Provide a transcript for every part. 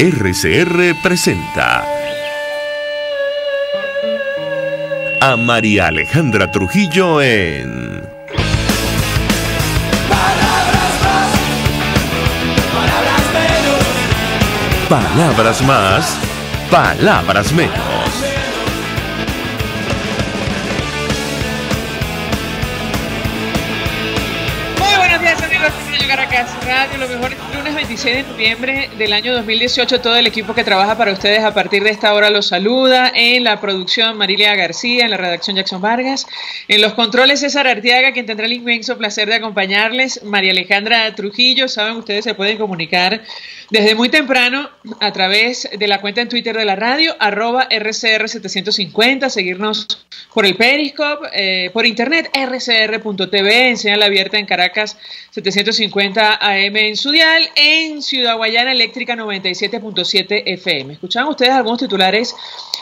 RCR presenta a María Alejandra Trujillo en Palabras más, palabras menos. Palabras más, palabras menos. Muy buenos días, amigos de Caracas Radio. Lo mejor, lunes 26 de noviembre del año 2018. Todo el equipo que trabaja para ustedes a partir de esta hora los saluda. En la producción, Marilia García. En la redacción, Jackson Vargas. En los controles, César Arteaga, quien tendrá el inmenso placer de acompañarles. María Alejandra Trujillo. Saben, ustedes se pueden comunicar desde muy temprano a través de la cuenta en Twitter de la radio, @RCR750. Seguirnos por el Periscope, por internet, rcr.tv, en señal abierta en Caracas 750 AM en su dial, en Ciudad Guayana Eléctrica 97.7 FM. Escuchaban ustedes algunos titulares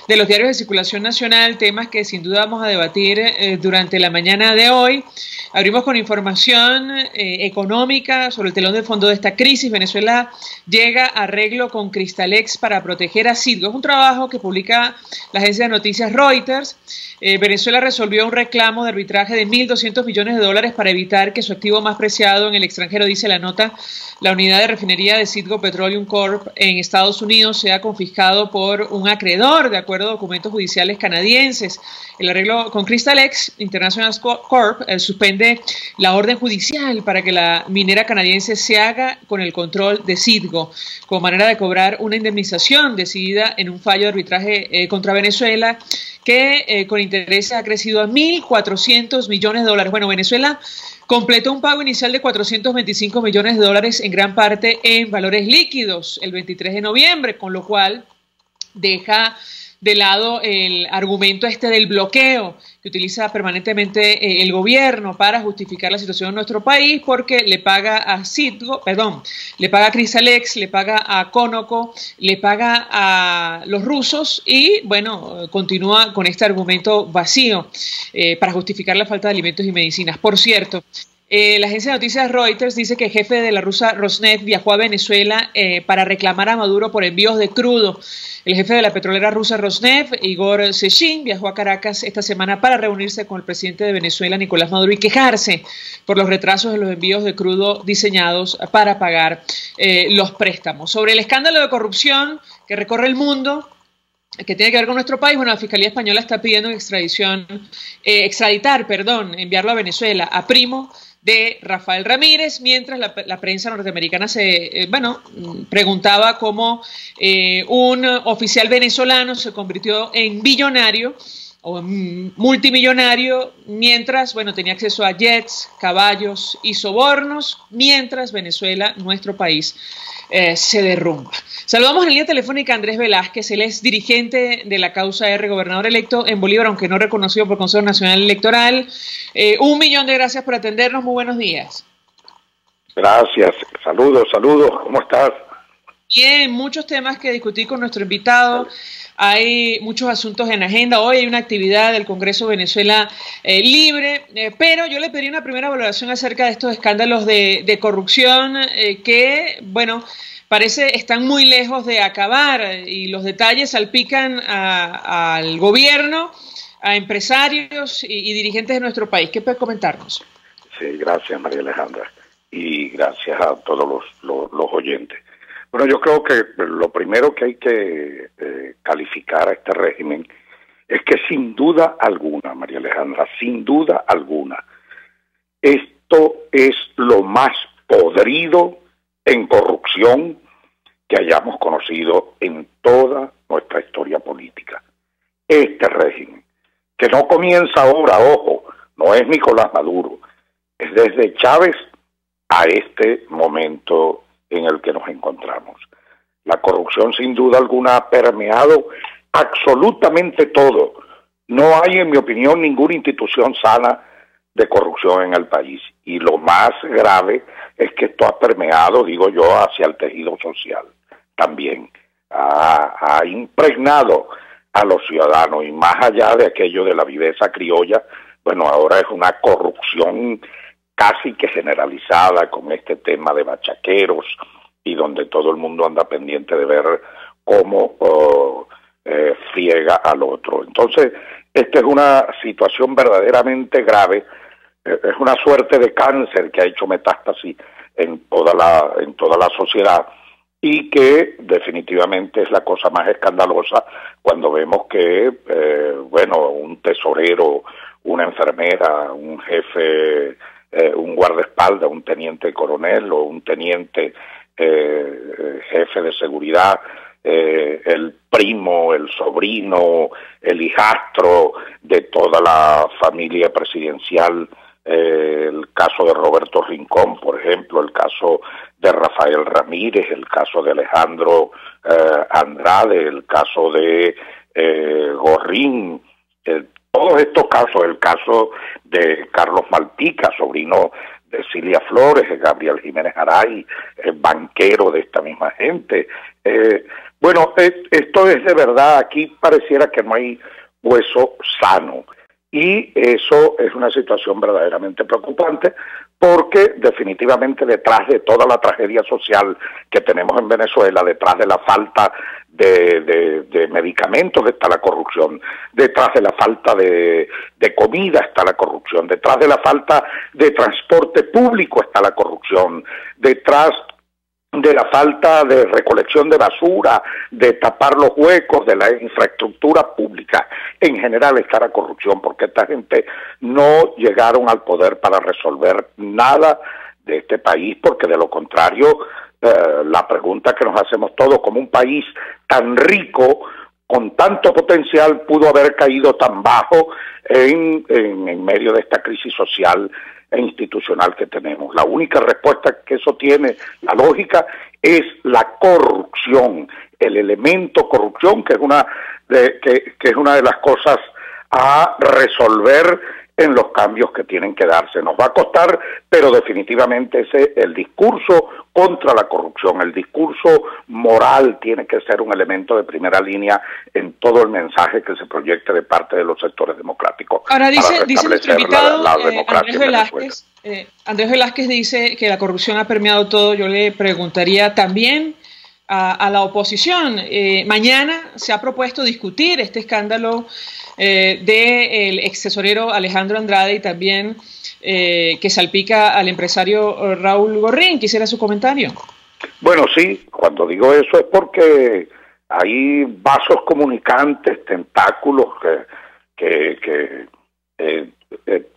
de los diarios de circulación nacional, temas que sin duda vamos a debatir durante la mañana de hoy. Abrimos con información económica sobre el telón de fondo de esta crisis. Venezuela llega a arreglo con Cristalex para proteger a Citgo. Es un trabajo que publica la agencia de noticias Reuters. Venezuela resolvió un reclamo de arbitraje de $1.200 millones para evitar que su activo más preciado en el extranjero, dice la nota, la unidad de refinería de Citgo Petroleum Corp en Estados Unidos, sea confiscado por un acreedor, de acuerdo a documentos judiciales canadienses. El arreglo con Cristalex International Corp suspende la orden judicial para que la minera canadiense se haga con el control de Citgo, como manera de cobrar una indemnización decidida en un fallo de arbitraje contra Venezuela, que con intereses ha crecido a $1.400 millones. Bueno, Venezuela completó un pago inicial de $425 millones, en gran parte en valores líquidos, el 23 de noviembre, con lo cual deja de lado el argumento del bloqueo que utiliza permanentemente el gobierno para justificar la situación en nuestro país, porque le paga a Citgo, le paga a Cristalex, le paga a Conoco, le paga a los rusos y, bueno, continúa con este argumento vacío para justificar la falta de alimentos y medicinas. Por cierto, la agencia de noticias Reuters dice que el jefe de la rusa Rosneft viajó a Venezuela para reclamar a Maduro por envíos de crudo. El jefe de la petrolera rusa Rosneft, Igor Sechin, viajó a Caracas esta semana para reunirse con el presidente de Venezuela, Nicolás Maduro, y quejarse por los retrasos de los envíos de crudo diseñados para pagar los préstamos. Sobre el escándalo de corrupción que recorre el mundo, que tiene que ver con nuestro país, bueno, la Fiscalía Española está pidiendo enviarlo a Venezuela, a primo de Rafael Ramírez, mientras la prensa norteamericana se preguntaba cómo un oficial venezolano se convirtió en billonario o en multimillonario mientras, tenía acceso a jets, caballos y sobornos, mientras Venezuela, nuestro país, se derrumba. Saludamos en línea telefónica a Andrés Velázquez. Él es dirigente de la causa R, gobernador electo en Bolívar, aunque no reconocido por el Consejo Nacional Electoral. 1.000.000 de gracias por atendernos. Muy buenos días. Gracias. Saludos. ¿Cómo estás? Bien, muchos temas que discutir con nuestro invitado. Hay muchos asuntos en agenda. Hoy hay una actividad del Congreso Venezuela Libre, pero yo le pediría una primera valoración acerca de estos escándalos de corrupción que, parece están muy lejos de acabar, y los detalles salpican al gobierno, a empresarios y dirigentes de nuestro país. ¿Qué puede comentarnos? Sí, gracias, María Alejandra, y gracias a todos los oyentes. Bueno, yo creo que lo primero que hay que calificar a este régimen es que sin duda alguna, María Alejandra, sin duda alguna, esto es lo más podrido en corrupción que hayamos conocido en toda nuestra historia política. Este régimen, que no comienza ahora, ojo, no es Nicolás Maduro, es desde Chávez a este momento en el que nos encontramos. La corrupción sin duda alguna ha permeado absolutamente todo. No hay, en mi opinión, ninguna institución sana de corrupción en el país. Y lo más grave es que esto ha permeado, digo yo, hacia el tejido social también. Ha impregnado a los ciudadanos, y más allá de aquello de la viveza criolla, ahora es una corrupción casi que generalizada con este tema de bachaqueros, y donde todo el mundo anda pendiente de ver cómo friega al otro. Entonces, esta es una situación verdaderamente grave, es una suerte de cáncer que ha hecho metástasis en toda la sociedad, y que definitivamente es la cosa más escandalosa cuando vemos que, un tesorero, una enfermera, un jefe, un guardaespaldas, un teniente coronel o un teniente jefe de seguridad, el primo, el sobrino, el hijastro de toda la familia presidencial, el caso de Roberto Rincón, por ejemplo, el caso de Rafael Ramírez, el caso de Alejandro Andrade, el caso de Gorrín, todos estos casos, el caso de Carlos Malpica, sobrino de Cilia Flores, de Gabriel Jiménez Aray, banquero de esta misma gente. Esto es de verdad, aquí pareciera que no hay hueso sano. Y eso es una situación verdaderamente preocupante, porque definitivamente detrás de toda la tragedia social que tenemos en Venezuela, detrás de la falta de medicamentos está la corrupción, detrás de la falta de comida está la corrupción, detrás de la falta de transporte público está la corrupción, detrás de la falta de recolección de basura, de tapar los huecos de la infraestructura pública. En general está la corrupción, porque esta gente no llegaron al poder para resolver nada de este país, porque de lo contrario, la pregunta que nos hacemos todos, como un país tan rico, con tanto potencial, pudo haber caído tan bajo en medio de esta crisis social e institucional que tenemos. La única respuesta que eso tiene, la lógica, es la corrupción, el elemento corrupción, que es una de las cosas a resolver en los cambios que tienen que darse. Nos va a costar, pero definitivamente el discurso contra la corrupción, el discurso moral tiene que ser un elemento de primera línea en todo el mensaje que se proyecte de parte de los sectores democráticos. Ahora dice nuestro invitado, la democracia Andrés Velázquez dice que la corrupción ha permeado todo. Yo le preguntaría también a la oposición. Mañana se ha propuesto discutir este escándalo del ex tesorero Alejandro Andrade y también que salpica al empresario Raúl Gorrín. Quisiera su comentario. Bueno, sí, cuando digo eso es porque hay vasos comunicantes, tentáculos que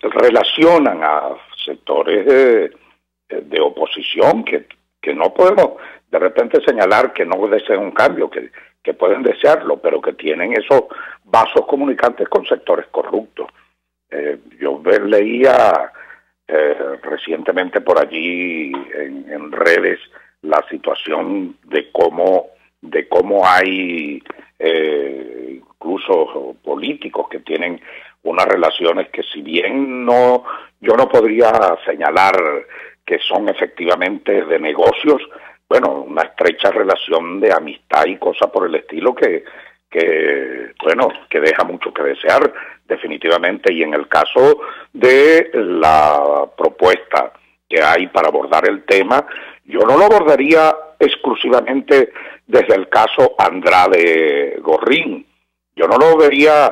relacionan a sectores de oposición que no podemos de repente señalar que no desean un cambio, que pueden desearlo, pero que tienen esos vasos comunicantes con sectores corruptos. Yo leía recientemente por allí en redes la situación de cómo hay incluso políticos que tienen unas relaciones que, si bien yo no podría señalar que son efectivamente de negocios, bueno, una estrecha relación de amistad y cosas por el estilo que deja mucho que desear definitivamente. Y en el caso de la propuesta que hay para abordar el tema, yo no lo abordaría exclusivamente desde el caso Andrade Gorrín. Yo no lo vería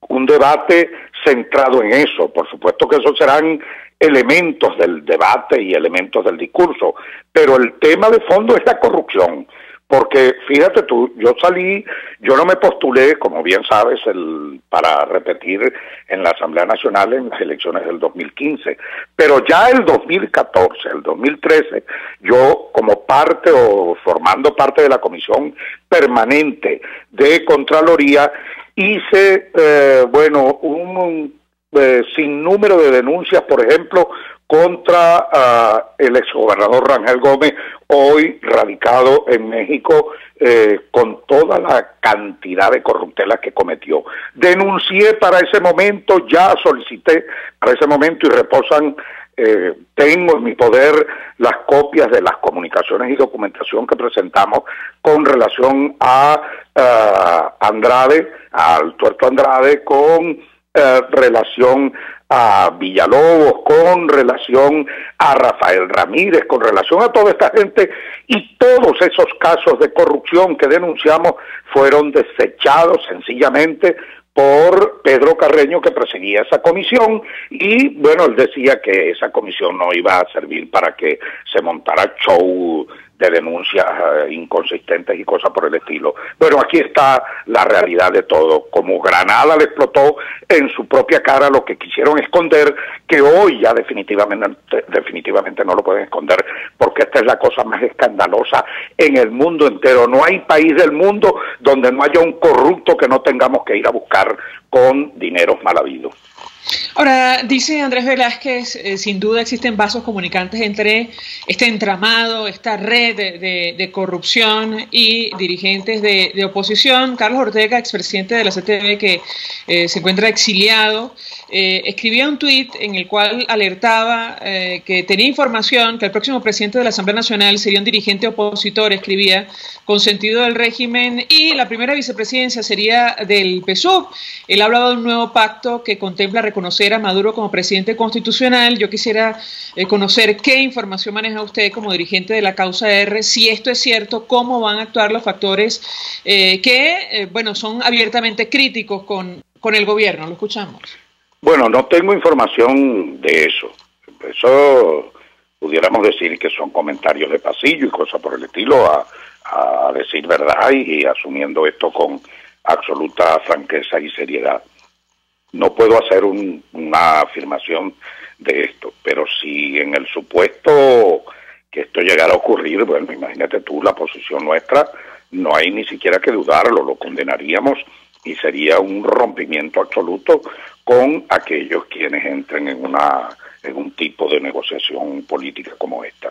un debate centrado en eso. Por supuesto que esos serán elementos del debate y elementos del discurso, pero el tema de fondo es la corrupción, porque fíjate tú, yo no me postulé, como bien sabes, para repetir en la Asamblea Nacional en las elecciones del 2015, pero ya el 2014, el 2013, yo como parte o formando parte de la Comisión Permanente de Contraloría, hice, un sinnúmero de denuncias, por ejemplo, contra el exgobernador Rangel Gómez, hoy radicado en México, con toda la cantidad de corruptelas que cometió. Denuncié para ese momento, ya solicité para ese momento y reposan, tengo en mi poder las copias de las comunicaciones y documentación que presentamos con relación a Andrade, al tuerto Andrade, con relación a Villalobos, con relación a Rafael Ramírez, con relación a toda esta gente, y todos esos casos de corrupción que denunciamos fueron desechados sencillamente por Pedro Carreño, que presidia esa comisión, y bueno, él decía que esa comisión no iba a servir para que se montara show de denuncias inconsistentes y cosas por el estilo. Bueno, aquí está la realidad de todo. Como granada le explotó en su propia cara lo que quisieron esconder, que hoy ya definitivamente no lo pueden esconder, porque esta es la cosa más escandalosa en el mundo entero. No hay país del mundo donde no haya un corrupto que no tengamos que ir a buscar con dineros mal habidos. Ahora, dice Andrés Velázquez, sin duda existen vasos comunicantes entre este entramado, esta red de corrupción y dirigentes de oposición. Carlos Ortega, expresidente de la CTV, que se encuentra exiliado, escribía un tuit en el cual alertaba que tenía información que el próximo presidente de la Asamblea Nacional sería un dirigente opositor, escribía, consentido del régimen, y la primera vicepresidencia sería del PSUV. Él hablaba de un nuevo pacto que contempla reconocer a Maduro como presidente constitucional. Yo quisiera conocer qué información maneja usted como dirigente de la causa R, si esto es cierto, cómo van a actuar los factores que, bueno, son abiertamente críticos con el gobierno. Lo escuchamos. Bueno, no tengo información de eso. Eso pudiéramos decir que son comentarios de pasillo y cosas por el estilo, a decir verdad y asumiendo esto con absoluta franqueza y seriedad. No puedo hacer una afirmación de esto, pero si en el supuesto que esto llegara a ocurrir, bueno, imagínate tú la posición nuestra, no hay ni siquiera que dudarlo, lo condenaríamos y sería un rompimiento absoluto con aquellos quienes entren en un tipo de negociación política como esta.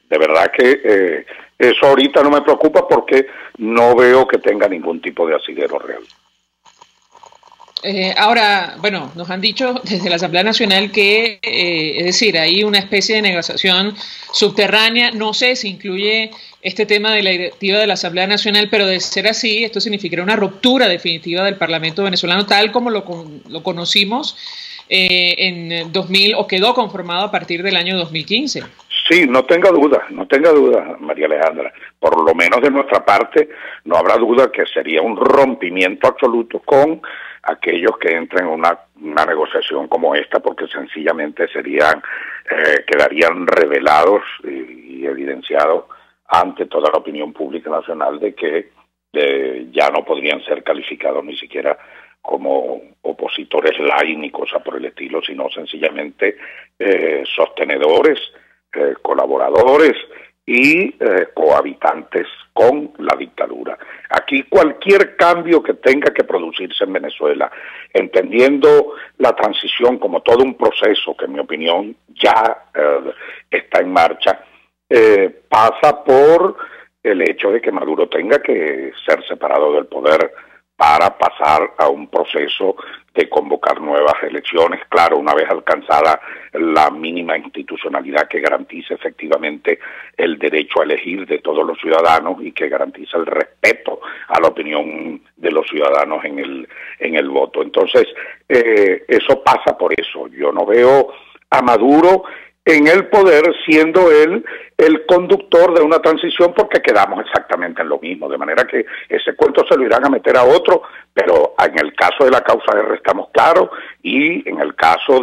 De verdad que eso ahorita no me preocupa porque no veo que tenga ningún tipo de asidero real. Ahora, bueno, nos han dicho desde la Asamblea Nacional que, es decir, hay una especie de negociación subterránea. No sé si incluye este tema de la directiva de la Asamblea Nacional, pero de ser así, esto significaría una ruptura definitiva del Parlamento venezolano, tal como lo conocimos en 2000, o quedó conformado a partir del año 2015. Sí, no tenga duda, María Alejandra. Por lo menos de nuestra parte, no habrá duda que sería un rompimiento absoluto con aquellos que entren en una negociación como esta, porque sencillamente quedarían revelados y evidenciados ante toda la opinión pública nacional de que ya no podrían ser calificados ni siquiera como opositores light ni cosas por el estilo, sino sencillamente sostenedores, colaboradores y cohabitantes con la dictadura. Aquí cualquier cambio que tenga que producirse en Venezuela, entendiendo la transición como todo un proceso que en mi opinión ya está en marcha, pasa por el hecho de que Maduro tenga que ser separado del poder para pasar a un proceso de convocar nuevas elecciones, claro, una vez alcanzada la mínima institucionalidad que garantice efectivamente el derecho a elegir de todos los ciudadanos y que garantice el respeto a la opinión de los ciudadanos en el voto. Entonces, eso pasa por eso. Yo no veo a Maduro en el poder siendo él el conductor de una transición, porque quedamos exactamente en lo mismo, de manera que ese cuento se lo irán a meter a otro, pero en el caso de la causa R estamos claros, y en el caso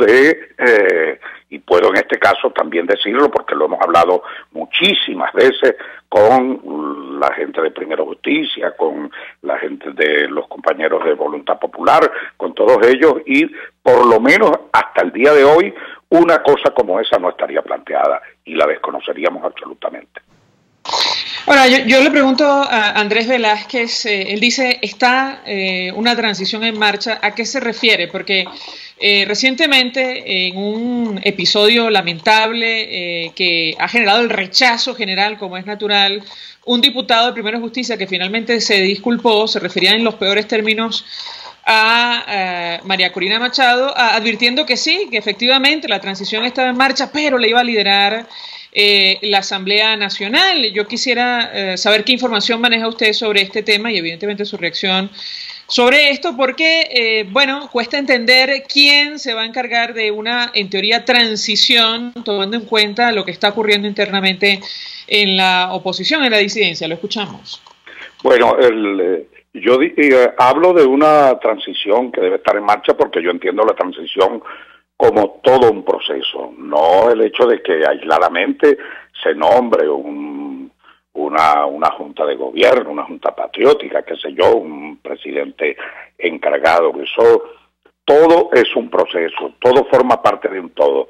y puedo en este caso también decirlo porque lo hemos hablado muchísimas veces con la gente de Primero Justicia, con la gente de los compañeros de Voluntad Popular, con todos ellos, y por lo menos hasta el día de hoy una cosa como esa no estaría planteada y la desconoceríamos absolutamente. Ahora, yo le pregunto a Andrés Velázquez, él dice, está una transición en marcha, ¿a qué se refiere? Porque recientemente, en un episodio lamentable que ha generado el rechazo general, como es natural, un diputado de Primera Justicia que finalmente se disculpó, se refería en los peores términos a María Corina Machado, advirtiendo que sí, que efectivamente la transición estaba en marcha, pero le iba a liderar la Asamblea Nacional. Yo quisiera saber qué información maneja usted sobre este tema y evidentemente su reacción sobre esto porque, bueno, cuesta entender quién se va a encargar de una, en teoría, transición, tomando en cuenta lo que está ocurriendo internamente en la oposición, en la disidencia. Lo escuchamos. Bueno, yo hablo de una transición que debe estar en marcha porque yo entiendo la transición como todo un proceso, no el hecho de que aisladamente se nombre una junta de gobierno, una junta patriótica, qué sé yo, un presidente encargado. Eso todo es un proceso, todo forma parte de un todo,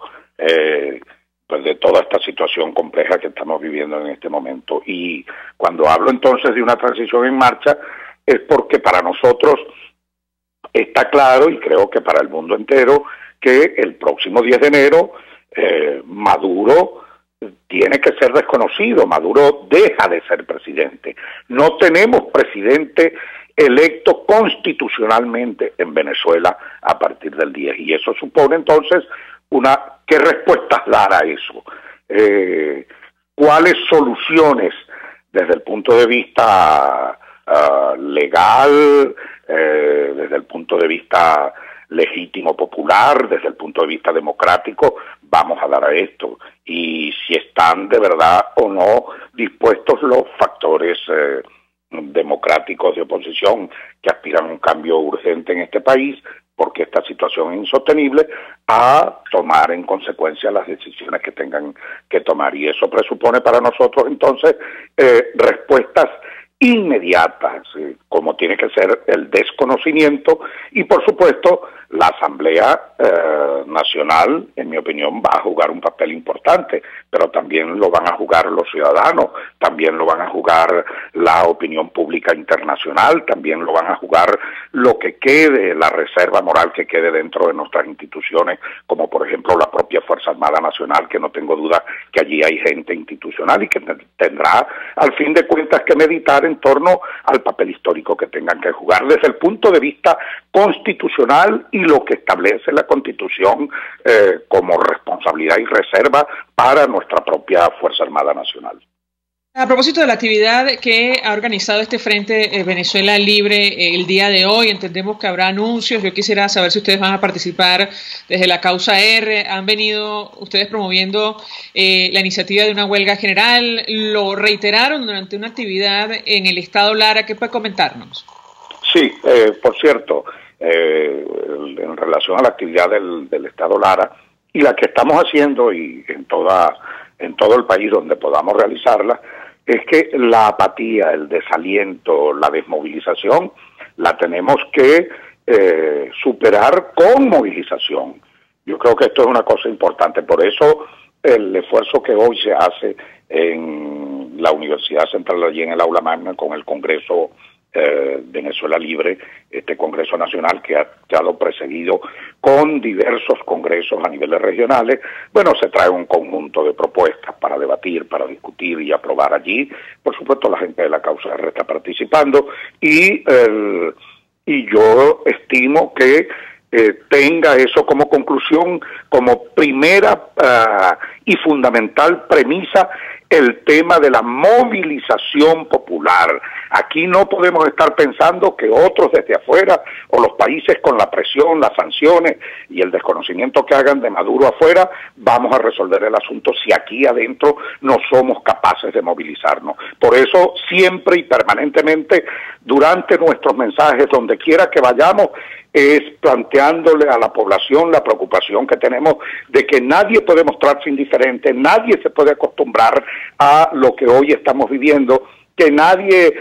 pues de toda esta situación compleja que estamos viviendo en este momento. Y cuando hablo entonces de una transición en marcha, es porque para nosotros está claro, y creo que para el mundo entero, que el próximo 10 de enero Maduro tiene que ser desconocido. Maduro deja de ser presidente. No tenemos presidente electo constitucionalmente en Venezuela a partir del 10. Y eso supone entonces ¿qué respuestas dar a eso? ¿Cuáles soluciones desde el punto de vista legal, desde el punto de vista legítimo popular, desde el punto de vista democrático, vamos a dar a esto? Y si están de verdad o no dispuestos los factores democráticos de oposición que aspiran a un cambio urgente en este país, porque esta situación es insostenible, a tomar en consecuencia las decisiones que tengan que tomar. Y eso presupone para nosotros entonces respuestas inmediatas, como tiene que ser el desconocimiento, y por supuesto la Asamblea Nacional, en mi opinión, va a jugar un papel importante, pero también lo van a jugar los ciudadanos, también lo van a jugar la opinión pública internacional, también lo van a jugar lo que quede, la reserva moral que quede dentro de nuestras instituciones, como por ejemplo la propia Fuerza Armada Nacional, que no tengo duda que allí hay gente institucional y que tendrá al fin de cuentas que meditar en torno al papel histórico que tengan que jugar desde el punto de vista constitucional y lo que establece la Constitución como responsabilidad y reserva para nuestra propia Fuerza Armada Nacional. A propósito de la actividad que ha organizado este Frente Venezuela Libre el día de hoy, entendemos que habrá anuncios. Yo quisiera saber si ustedes van a participar desde la Causa R. ¿Han venido ustedes promoviendo la iniciativa de una huelga general? ¿Lo reiteraron durante una actividad en el Estado Lara? ¿Qué puede comentarnos? Sí, por cierto, en relación a la actividad del Estado Lara y la que estamos haciendo y en todo el país donde podamos realizarla, es que la apatía, el desaliento, la desmovilización, la tenemos que superar con movilización. Yo creo que esto es una cosa importante, por eso el esfuerzo que hoy se hace en la Universidad Central, allí en el Aula Magna, con el Congreso Venezuela Libre, este Congreso Nacional que ha estado precedido con diversos congresos a niveles regionales. Bueno, se trae un conjunto de propuestas para debatir, para discutir y aprobar allí. Por supuesto, la gente de la Causa R está participando y yo estimo que tenga eso como conclusión, como primera y fundamental premisa, el tema de la movilización popular. Aquí no podemos estar pensando que otros desde afuera o los países con la presión, las sanciones y el desconocimiento que hagan de Maduro afuera, vamos a resolver el asunto si aquí adentro no somos capaces de movilizarnos. Por eso siempre y permanentemente durante nuestros mensajes, donde quiera que vayamos, es planteándole a la población la preocupación que tenemos de que nadie puede mostrarse indiferente, nadie se puede acostumbrar a lo que hoy estamos viviendo, que nadie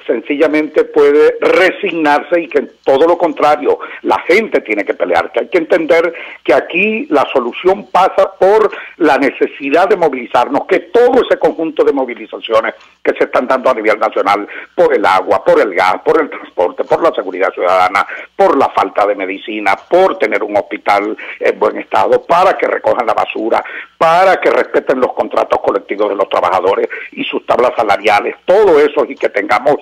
sencillamente puede resignarse y que todo lo contrario, la gente tiene que pelear, que hay que entender que aquí la solución pasa por la necesidad de movilizarnos, que todo ese conjunto de movilizaciones que se están dando a nivel nacional por el agua, por el gas, por el transporte, por la seguridad ciudadana, por la falta de medicina, por tener un hospital en buen estado, para que recojan la basura, para que respeten los contratos colectivos de los trabajadores y sus tablas salariales, laborales, todo eso, y que tengamos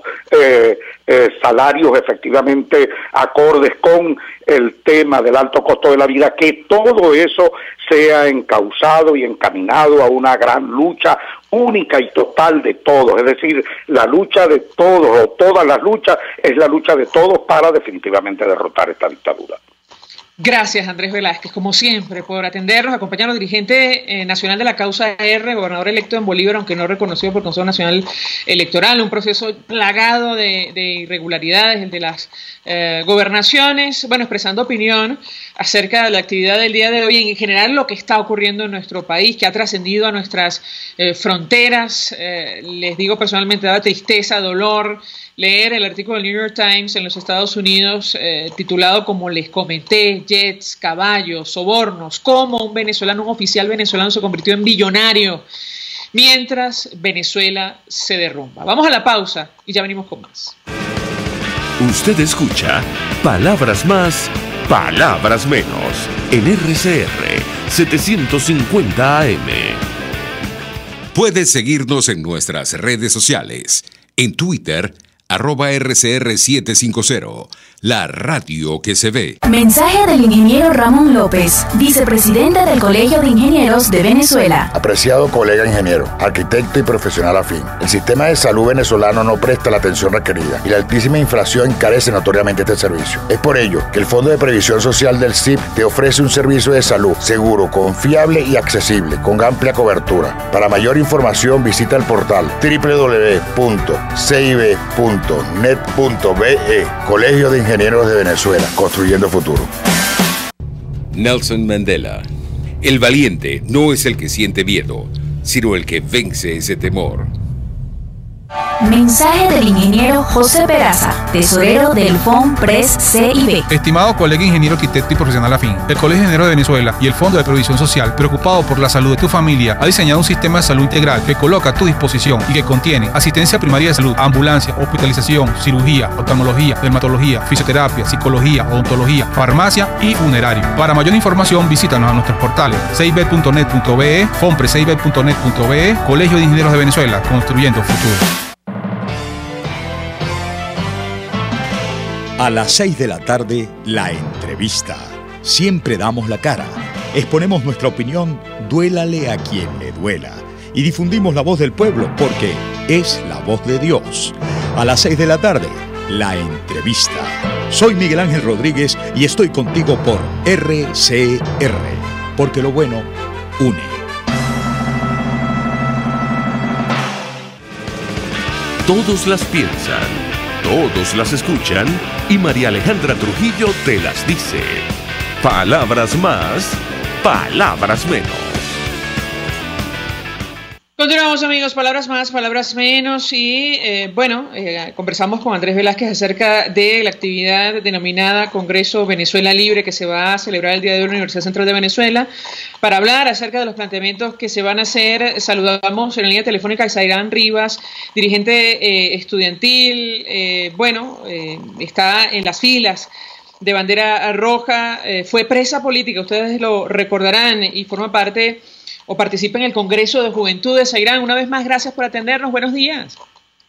salarios efectivamente acordes con el tema del alto costo de la vida, que todo eso sea encauzado y encaminado a una gran lucha única y total de todos, es decir, la lucha de todos, o todas las luchas, es la lucha de todos para definitivamente derrotar esta dictadura. Gracias, Andrés Velázquez, como siempre, por atendernos, acompañarnos, dirigente nacional de la causa R, gobernador electo en Bolívar, aunque no reconocido por el Consejo Nacional Electoral, un proceso plagado de irregularidades, el de las gobernaciones, bueno, expresando opinión acerca de la actividad del día de hoy y en general lo que está ocurriendo en nuestro país, que ha trascendido a nuestras fronteras. Les digo personalmente, da tristeza, dolor, leer el artículo del New York Times en los Estados Unidos titulado como les comenté, jets, caballos, sobornos, cómo un venezolano, un oficial venezolano se convirtió en billonario mientras Venezuela se derrumba. Vamos a la pausa y ya venimos con más. Usted escucha Palabras Más, Palabras Menos en RCR 750 AM. Puedes seguirnos en nuestras redes sociales. En Twitter, @RCR750, la radio que se ve. Mensaje del ingeniero Ramón López, vicepresidente del Colegio de Ingenieros de Venezuela. Apreciado colega ingeniero, arquitecto y profesional afín, el sistema de salud venezolano no presta la atención requerida y la altísima inflación encarece notoriamente este servicio. Es por ello que el Fondo de Previsión Social del CIP te ofrece un servicio de salud seguro, confiable y accesible, con amplia cobertura. Para mayor información visita el portal www.cib.net.be, Colegio de Ingenieros de Venezuela, construyendo futuro. Nelson Mandela. El valiente no es el que siente miedo, sino el que vence ese temor. Mensaje del ingeniero José Peraza, tesorero del FONPRES CIB. Estimado colega ingeniero, arquitecto y profesional afín, el Colegio de Ingenieros de Venezuela y el Fondo de Previsión Social, preocupado por la salud de tu familia, ha diseñado un sistema de salud integral que coloca a tu disposición y que contiene asistencia primaria de salud, ambulancia, hospitalización, cirugía, oftalmología, dermatología, fisioterapia, psicología, odontología, farmacia y funerario. Para mayor información, visítanos a nuestros portales cib.net.be, fonprescib.net.be, Colegio de Ingenieros de Venezuela, construyendo futuro. A las 6 de la tarde, la entrevista. Siempre damos la cara. Exponemos nuestra opinión, duélale a quien le duela. Y difundimos la voz del pueblo porque es la voz de Dios. A las 6 de la tarde, la entrevista. Soy Miguel Ángel Rodríguez y estoy contigo por RCR. Porque lo bueno une. Todos las piensan, todos las escuchan y María Alejandra Trujillo te las dice. Palabras más, palabras menos. Continuamos, amigos, palabras más, palabras menos y conversamos con Andrés Velázquez acerca de la actividad denominada Congreso Venezuela Libre que se va a celebrar el día de hoy en la Universidad Central de Venezuela. Para hablar acerca de los planteamientos que se van a hacer, saludamos en la línea telefónica a Zairán Rivas, dirigente estudiantil, está en las filas de Bandera Roja, fue presa política, ustedes lo recordarán, y forma parte o participa en el Congreso de Juventudes. Zairán, una vez más, gracias por atendernos. Buenos días.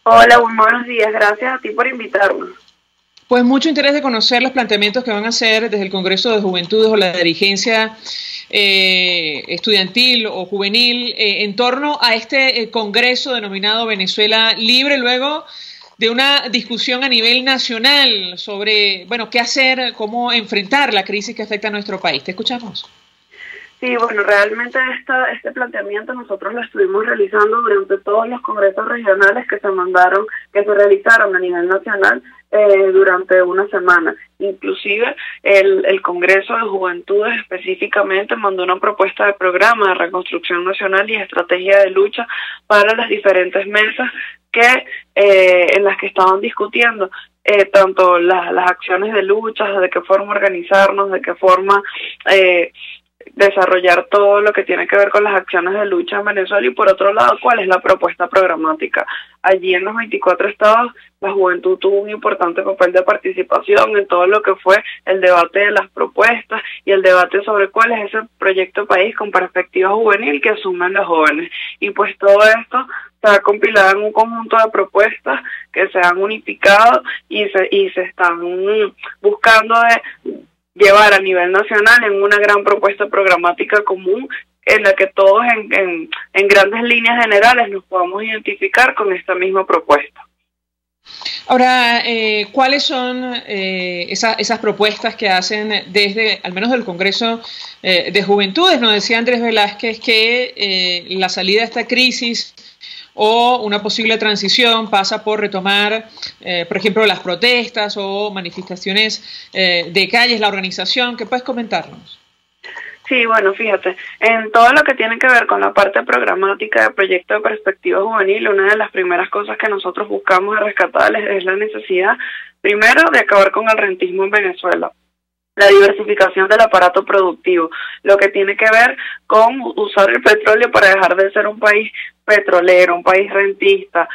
Hola, buenos días. Gracias a ti por invitarnos. Pues mucho interés de conocer los planteamientos que van a hacer desde el Congreso de Juventudes o la dirigencia estudiantil o juvenil en torno a este Congreso denominado Venezuela Libre, luego de una discusión a nivel nacional sobre, qué hacer, cómo enfrentar la crisis que afecta a nuestro país. Te escuchamos. Sí, bueno, realmente este planteamiento nosotros lo estuvimos realizando durante todos los congresos regionales que se realizaron a nivel nacional durante una semana. Inclusive el Congreso de Juventudes específicamente mandó una propuesta de programa de reconstrucción nacional y estrategia de lucha para las diferentes mesas en las que estaban discutiendo tanto las acciones de lucha, de qué forma organizarnos, de qué forma desarrollar todo lo que tiene que ver con las acciones de lucha en Venezuela y por otro lado, cuál es la propuesta programática. Allí en los 24 estados la juventud tuvo un importante papel de participación en todo lo que fue el debate de las propuestas y el debate sobre cuál es ese proyecto país con perspectiva juvenil que asumen los jóvenes. Y pues todo esto se ha compilado en un conjunto de propuestas que se han unificado y se están buscando de llevar a nivel nacional en una gran propuesta programática común en la que todos en grandes líneas generales nos podamos identificar con esta misma propuesta. Ahora, ¿cuáles son esas propuestas que hacen desde, al menos del Congreso de Juventudes? Nos decía Andrés Velázquez que la salida de esta crisis o una posible transición pasa por retomar, por ejemplo, las protestas o manifestaciones de calles, la organización. ¿Qué puedes comentarnos? Sí, bueno, fíjate, en todo lo que tiene que ver con la parte programática del proyecto de perspectiva juvenil, una de las primeras cosas que nosotros buscamos rescatar es la necesidad, primero, de acabar con el rentismo en Venezuela. La diversificación del aparato productivo, lo que tiene que ver con usar el petróleo para dejar de ser un país petrolero, un país rentista,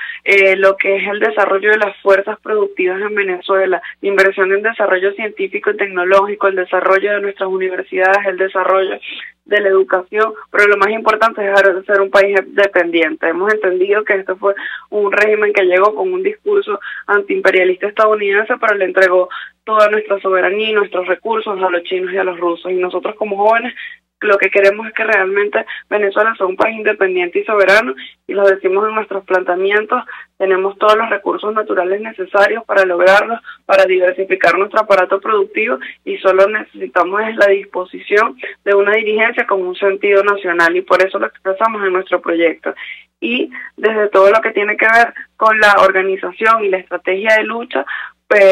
lo que es el desarrollo de las fuerzas productivas en Venezuela, la inversión en desarrollo científico y tecnológico, el desarrollo de nuestras universidades, el desarrollo de la educación, pero lo más importante es dejar de ser un país dependiente. Hemos entendido que esto fue un régimen que llegó con un discurso antiimperialista estadounidense, pero le entregó toda nuestra soberanía y nuestros recursos a los chinos y a los rusos, y nosotros como jóvenes lo que queremos es que realmente Venezuela sea un país independiente y soberano, y lo decimos en nuestros planteamientos, tenemos todos los recursos naturales necesarios para lograrlo, para diversificar nuestro aparato productivo, y solo necesitamos es la disposición de una dirigencia con un sentido nacional, y por eso lo expresamos en nuestro proyecto. Y desde todo lo que tiene que ver con la organización y la estrategia de lucha,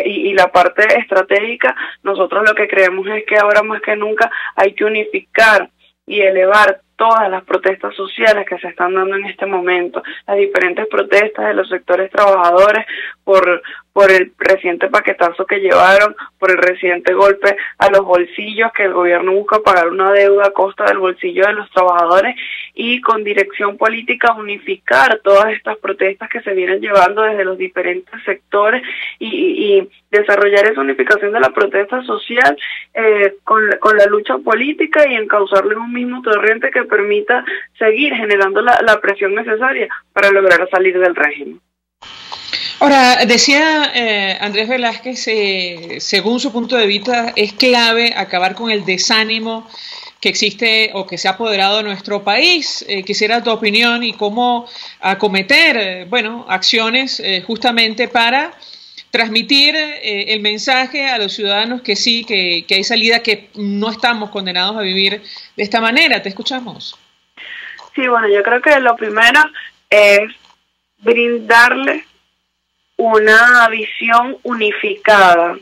y la parte estratégica, nosotros lo que creemos es que ahora más que nunca hay que unificar y elevar todas las protestas sociales que se están dando en este momento, las diferentes protestas de los sectores trabajadores por el reciente paquetazo que llevaron, por el reciente golpe a los bolsillos, que el gobierno busca pagar una deuda a costa del bolsillo de los trabajadores, y con dirección política unificar todas estas protestas que se vienen llevando desde los diferentes sectores y desarrollar esa unificación de la protesta social con la lucha política y encauzarlo en un mismo torrente que permita seguir generando la presión necesaria para lograr salir del régimen. Ahora, decía Andrés Velázquez, según su punto de vista, es clave acabar con el desánimo que existe o que se ha apoderado de nuestro país. Quisiera tu opinión y cómo acometer, acciones justamente para transmitir el mensaje a los ciudadanos que sí, que hay salida, que no estamos condenados a vivir de esta manera. Te escuchamos. Sí, bueno, yo creo que lo primero es brindarle una visión unificada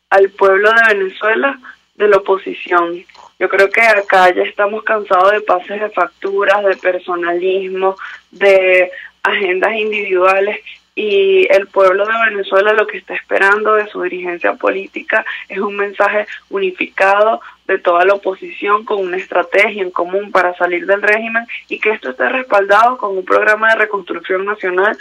al pueblo de Venezuela de la oposición. Yo creo que acá ya estamos cansados de pases de facturas, de personalismo, de agendas individuales, y el pueblo de Venezuela lo que está esperando de su dirigencia política es un mensaje unificado de toda la oposición con una estrategia en común para salir del régimen, y que esto esté respaldado con un programa de reconstrucción nacional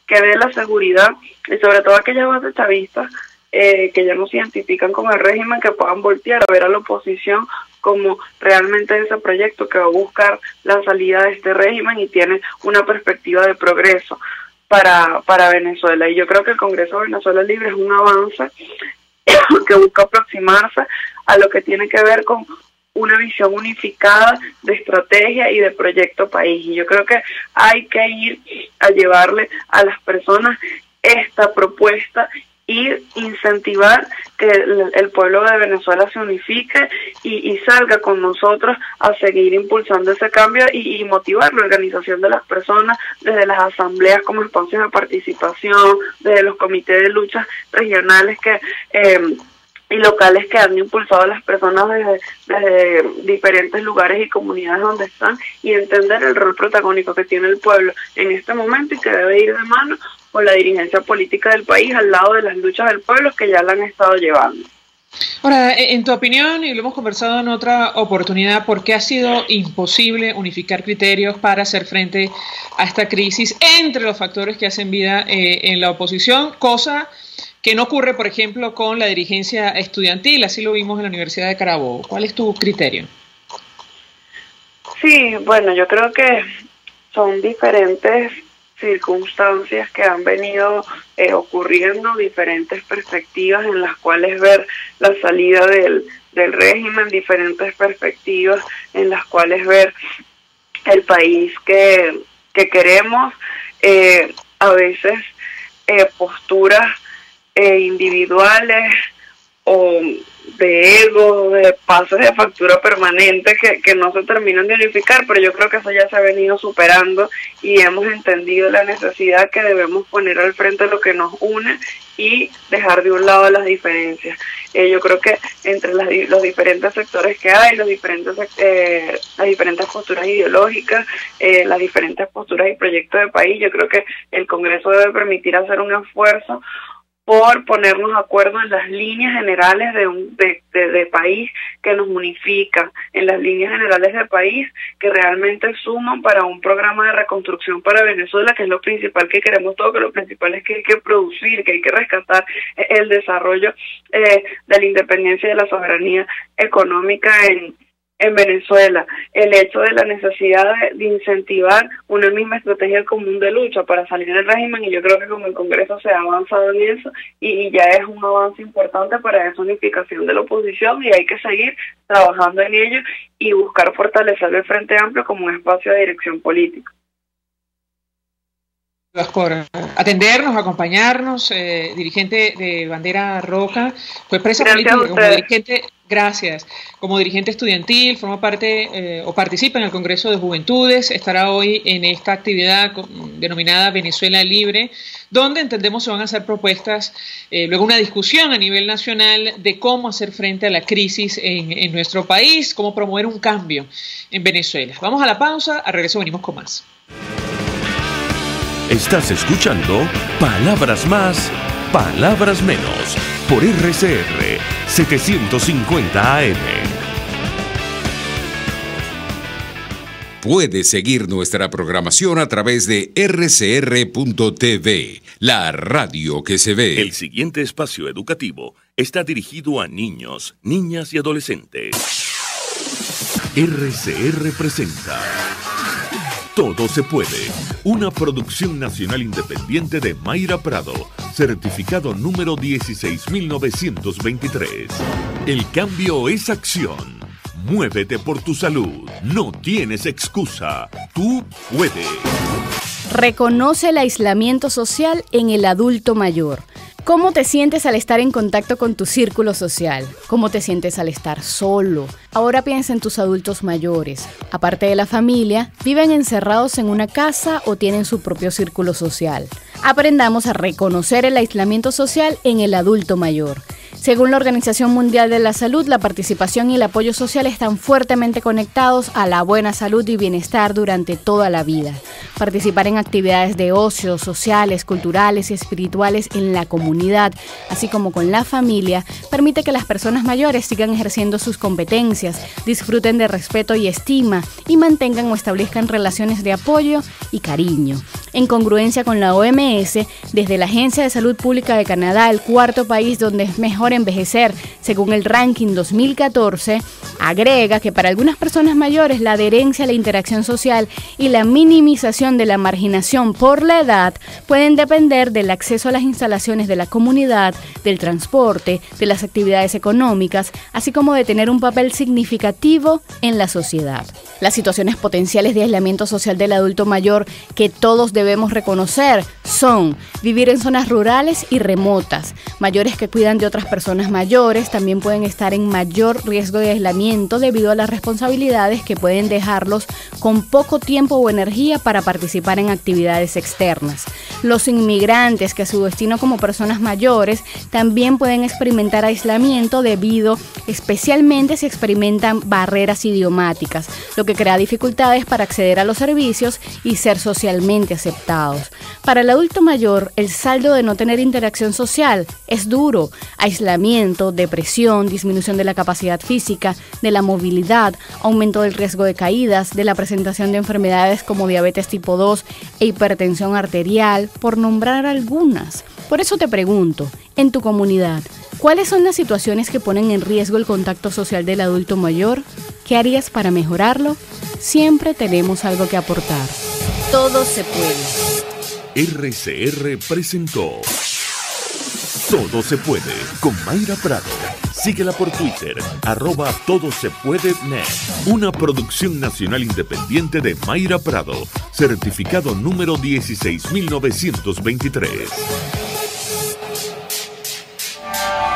que dé la seguridad, y sobre todo aquellas bases chavistas que ya no se identifican con el régimen, que puedan voltear a ver a la oposición como realmente ese proyecto que va a buscar la salida de este régimen y tiene una perspectiva de progreso para Venezuela. Y yo creo que el Congreso de Venezuela Libre es un avance que busca aproximarse a lo que tiene que ver con una visión unificada de estrategia y de proyecto país. Y yo creo que hay que ir a llevarle a las personas esta propuesta y incentivar que el pueblo de Venezuela se unifique y salga con nosotros a seguir impulsando ese cambio y motivar la organización de las personas desde las asambleas como espacios de participación, desde los comités de luchas regionales y locales que han impulsado a las personas desde diferentes lugares y comunidades donde están, y entender el rol protagónico que tiene el pueblo en este momento y que debe ir de mano con la dirigencia política del país al lado de las luchas del pueblo que ya la han estado llevando. Ahora, en tu opinión, y lo hemos conversado en otra oportunidad, ¿por qué ha sido imposible unificar criterios para hacer frente a esta crisis entre los factores que hacen vida en la oposición? Cosa que no ocurre, por ejemplo, con la dirigencia estudiantil, así lo vimos en la Universidad de Carabobo. ¿Cuál es tu criterio? Sí, bueno, yo creo que son diferentes circunstancias que han venido ocurriendo, diferentes perspectivas en las cuales ver la salida del régimen, diferentes perspectivas en las cuales ver el país que queremos, a veces posturas individuales o de ego, de pases de factura permanente que no se terminan de unificar, pero yo creo que eso ya se ha venido superando y hemos entendido la necesidad que debemos poner al frente lo que nos une y dejar de un lado las diferencias. Yo creo que entre los diferentes sectores que hay, las diferentes posturas ideológicas, las diferentes posturas y proyectos de país, yo creo que el Congreso debe permitir hacer un esfuerzo por ponernos de acuerdo en las líneas generales de país que nos unifican, en las líneas generales de país que realmente suman para un programa de reconstrucción para Venezuela, que es lo principal que queremos todos, que lo principal es que hay que producir, que hay que rescatar el desarrollo de la independencia y de la soberanía económica en Venezuela, el hecho de la necesidad de incentivar una misma estrategia común de lucha para salir del régimen, y yo creo que como el Congreso se ha avanzado en eso y ya es un avance importante para esa unificación de la oposición, y hay que seguir trabajando en ello y buscar fortalecer el Frente Amplio como un espacio de dirección política. Por atendernos, acompañarnos, dirigente de Bandera Roja, fue presa política como dirigente, gracias, como dirigente estudiantil, forma parte o participa en el Congreso de Juventudes, estará hoy en esta actividad denominada Venezuela Libre, donde entendemos se van a hacer propuestas, luego una discusión a nivel nacional de cómo hacer frente a la crisis en nuestro país, cómo promover un cambio en Venezuela. Vamos a la pausa, al regreso venimos con más. Estás escuchando Palabras Más, Palabras Menos, por RCR 750 AM. Puedes seguir nuestra programación a través de rcr.tv, la radio que se ve. El siguiente espacio educativo está dirigido a niños, niñas y adolescentes. RCR presenta Todo se puede, una producción nacional independiente de Mayra Prado, certificado número 16923. El cambio es acción. Muévete por tu salud. No tienes excusa. Tú puedes. Reconoce el aislamiento social en el adulto mayor. ¿Cómo te sientes al estar en contacto con tu círculo social? ¿Cómo te sientes al estar solo? Ahora piensa en tus adultos mayores. Aparte de la familia, viven encerrados en una casa o tienen su propio círculo social. Aprendamos a reconocer el aislamiento social en el adulto mayor. Según la Organización Mundial de la Salud, la participación y el apoyo social están fuertemente conectados a la buena salud y bienestar durante toda la vida. Participar en actividades de ocio, sociales, culturales y espirituales en la comunidad, así como con la familia, permite que las personas mayores sigan ejerciendo sus competencias, disfruten de respeto y estima y mantengan o establezcan relaciones de apoyo y cariño. En congruencia con la OMS, desde la Agencia de Salud Pública de Canadá, el cuarto país donde es mejor envejecer, según el ranking 2014, agrega que para algunas personas mayores la adherencia a la interacción social y la minimización de la marginación por la edad pueden depender del acceso a las instalaciones de la comunidad, del transporte, de las actividades económicas, así como de tener un papel significativo en la sociedad. Las situaciones potenciales de aislamiento social del adulto mayor que todos debemos reconocer son vivir en zonas rurales y remotas. Mayores que cuidan de otras personas mayores también pueden estar en mayor riesgo de aislamiento debido a las responsabilidades que pueden dejarlos con poco tiempo o energía para participar en actividades externas. Los inmigrantes que a su destino como personas mayores también pueden experimentar aislamiento debido especialmente si experimentan barreras idiomáticas, lo que crea dificultades para acceder a los servicios y ser socialmente aceptados. aceptados. Para el adulto mayor, el saldo de no tener interacción social es duro. Aislamiento, depresión, disminución de la capacidad física, de la movilidad, aumento del riesgo de caídas, de la presentación de enfermedades como diabetes tipo 2 e hipertensión arterial, por nombrar algunas. Por eso te pregunto, en tu comunidad, ¿cuáles son las situaciones que ponen en riesgo el contacto social del adulto mayor? ¿Qué harías para mejorarlo? Siempre tenemos algo que aportar. Todo se puede. RCR presentó Todo se puede con Mayra Prado. Síguela por Twitter, @todosepuede.net. Una producción nacional independiente de Mayra Prado, certificado número 16923.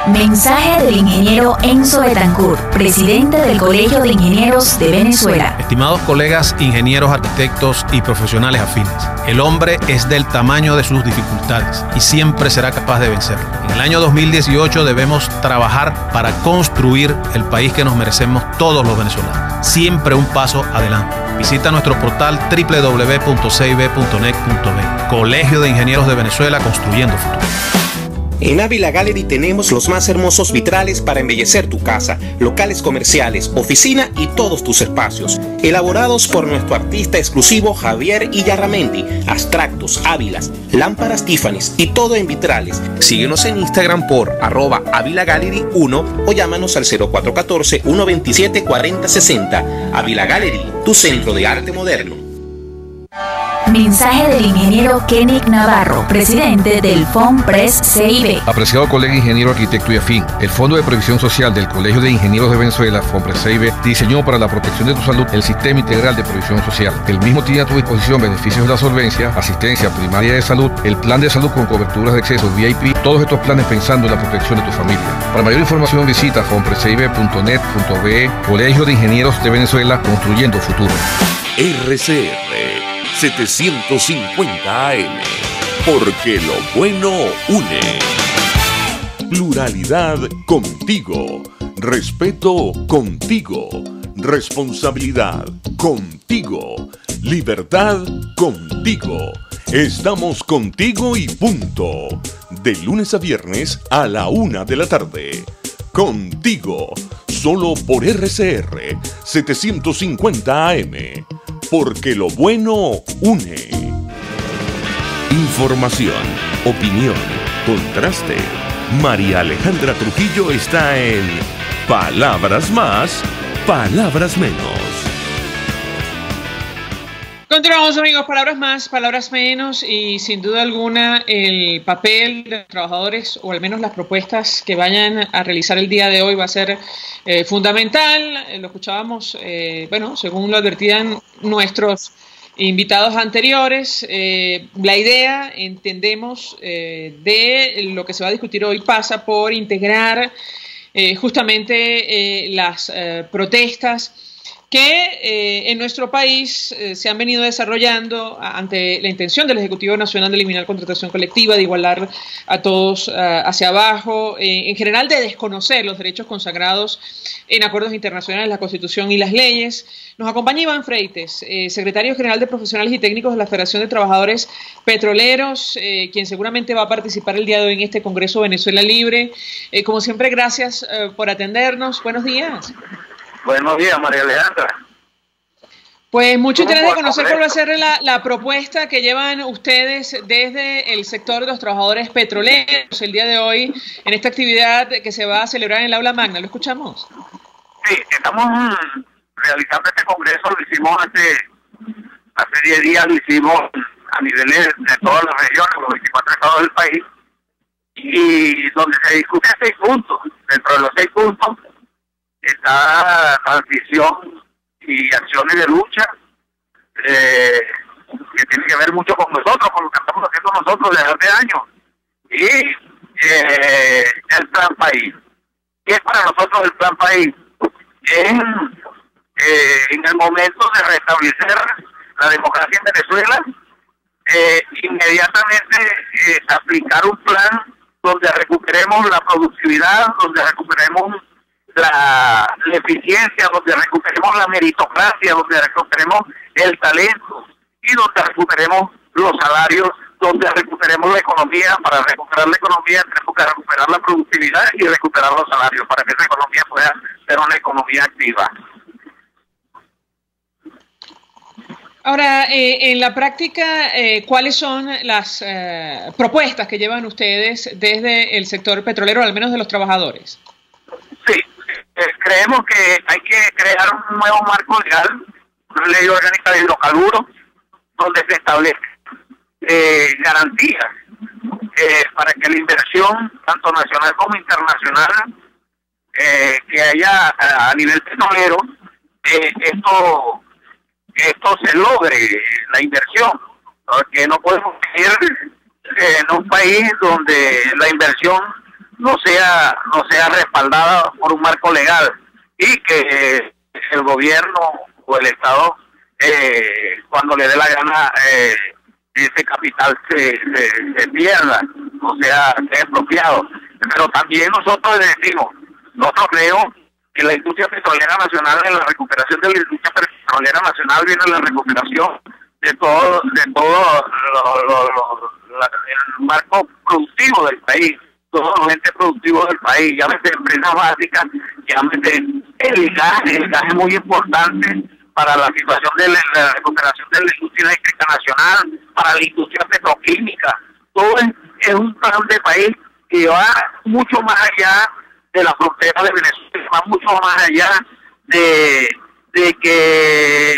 Mensaje del ingeniero Enzo Betancourt, presidente del Colegio de Ingenieros de Venezuela. Estimados colegas, ingenieros, arquitectos y profesionales afines, el hombre es del tamaño de sus dificultades y siempre será capaz de vencerlo. En el año 2018 debemos trabajar para construir el país que nos merecemos todos los venezolanos. Siempre un paso adelante. Visita nuestro portal www.cib.net.be. Colegio de Ingenieros de Venezuela, construyendo futuro. En Ávila Gallery tenemos los más hermosos vitrales para embellecer tu casa, locales comerciales, oficina y todos tus espacios. Elaborados por nuestro artista exclusivo Javier Illarramendi. Abstractos, ávilas, lámparas Tiffany's y todo en vitrales. Síguenos en Instagram por @AvilaGallery1 o llámanos al 0414-127-4060. Ávila Gallery, tu centro de arte moderno. Mensaje del ingeniero Kenneth Navarro, presidente del FONPRES CIB. Apreciado colega ingeniero, arquitecto y afín, el Fondo de Previsión Social del Colegio de Ingenieros de Venezuela, FONPRES CIB, diseñó para la protección de tu salud el Sistema Integral de Previsión Social. El mismo tiene a tu disposición beneficios de la solvencia, asistencia primaria de salud, el plan de salud con coberturas de acceso VIP, todos estos planes pensando en la protección de tu familia. Para mayor información visita fonprescib.net.be. Colegio de Ingenieros de Venezuela, construyendo futuro. RCR 750 AM, porque lo bueno une. Pluralidad contigo, respeto contigo, responsabilidad contigo, libertad contigo. Estamos contigo y punto. De lunes a viernes a la 1 de la tarde. Contigo, solo por RCR 750 AM. Porque lo bueno une. Información, opinión, contraste. María Alejandra Trujillo está en Palabras Más, Palabras Menos. Continuamos, amigos, palabras más, palabras menos, y sin duda alguna el papel de los trabajadores, o al menos las propuestas que vayan a realizar el día de hoy, va a ser fundamental. Lo escuchábamos, según lo advertían nuestros invitados anteriores, la idea, entendemos, de lo que se va a discutir hoy pasa por integrar justamente las protestas que en nuestro país se han venido desarrollando ante la intención del Ejecutivo Nacional de eliminar contratación colectiva, de igualar a todos hacia abajo, en general de desconocer los derechos consagrados en acuerdos internacionales, la Constitución y las leyes. Nos acompaña Iván Freites, secretario general de Profesionales y Técnicos de la Federación de Trabajadores Petroleros, quien seguramente va a participar el día de hoy en este Congreso Venezuela Libre. Como siempre, gracias por atendernos. Buenos días. Buenos días, María Alejandra. Pues mucho interés de conocer cuál va a ser la propuesta que llevan ustedes desde el sector de los trabajadores petroleros el día de hoy en esta actividad que se va a celebrar en el Aula Magna. ¿Lo escuchamos? Sí, estamos realizando este congreso, lo hicimos hace 10 días, lo hicimos a niveles de todas las regiones, los 24 estados del país, y donde se discuten 6 puntos. Dentro de los 6 puntos está transición y acciones de lucha, que tiene que ver mucho con nosotros, con lo que estamos haciendo nosotros desde hace años, y el Plan País. ¿Qué es para nosotros el Plan País? En el momento de restablecer la democracia en Venezuela, inmediatamente aplicar un plan donde recuperemos la productividad, donde recuperemos la eficiencia, donde recuperemos la meritocracia, donde recuperemos el talento y donde recuperemos los salarios, donde recuperemos la economía. Para recuperar la economía tenemos que recuperar la productividad y recuperar los salarios para que esa economía pueda ser una economía activa. Ahora, en la práctica, ¿cuáles son las propuestas que llevan ustedes desde el sector petrolero, al menos de los trabajadores? Sí, creemos que hay que crear un nuevo marco legal, una ley orgánica de hidrocarburos, donde se establezca garantías para que la inversión, tanto nacional como internacional, que haya a nivel petrolero, esto se logre, la inversión, porque no podemos vivir en un país donde la inversión no sea respaldada por un marco legal y que el gobierno o el Estado, cuando le dé la gana, ese capital se pierda, o sea expropiado. Pero también nosotros decimos, nosotros creemos que la industria petrolera nacional, en la recuperación de la industria petrolera nacional, viene la recuperación de todo el marco productivo del país, todos los entes productivos del país, llámese empresas básicas, llámese el gas es muy importante para la situación de la recuperación de la industria eléctrica nacional, para la industria petroquímica. Todo es un plan de país que va mucho más allá de la frontera de Venezuela, va mucho más allá de que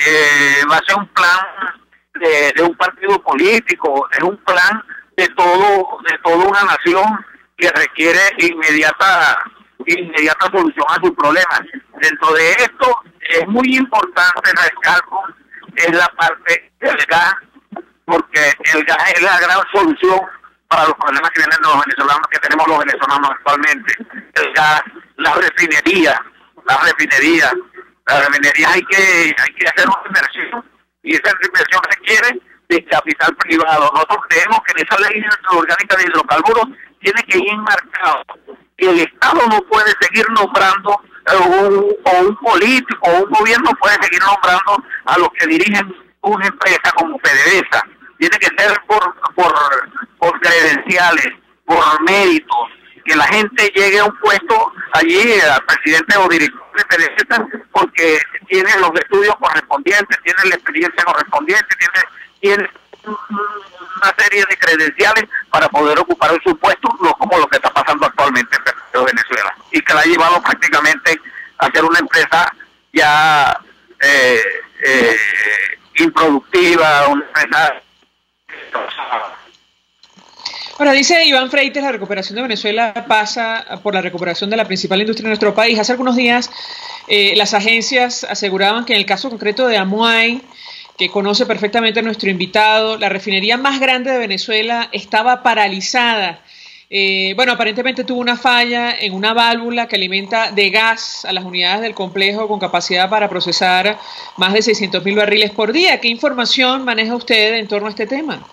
va a ser un plan de un partido político, es un plan de toda una nación que requiere inmediata solución a sus problemas. Dentro de esto es muy importante, recalco, es la parte del gas, porque el gas es la gran solución para los problemas que vienen de los venezolanos, que tenemos los venezolanos actualmente. El gas, las refinerías hay que hacer una inversión, y esa inversión requiere de capital privado. Nosotros creemos que en esa ley orgánica de hidrocarburos tiene que ir enmarcado que el Estado no puede seguir nombrando o un político o un gobierno puede seguir nombrando a los que dirigen una empresa como PDVSA. Tiene que ser por credenciales, por méritos, que la gente llegue a un puesto allí, al presidente o director de PDVSA, porque tiene los estudios correspondientes, tiene la experiencia correspondiente, tiene una serie de credenciales para poder ocupar su puesto, no como lo que está pasando actualmente en Venezuela, y que la ha llevado prácticamente a ser una empresa ya improductiva, una empresa. Ahora, dice Iván Freites, la recuperación de Venezuela pasa por la recuperación de la principal industria de nuestro país. Hace algunos días las agencias aseguraban que en el caso concreto de Amuay, que conoce perfectamente a nuestro invitado, la refinería más grande de Venezuela estaba paralizada. Bueno, aparentemente tuvo una falla en una válvula que alimenta de gas a las unidades del complejo con capacidad para procesar más de 600.000 barriles por día. ¿Qué información maneja usted en torno a este tema?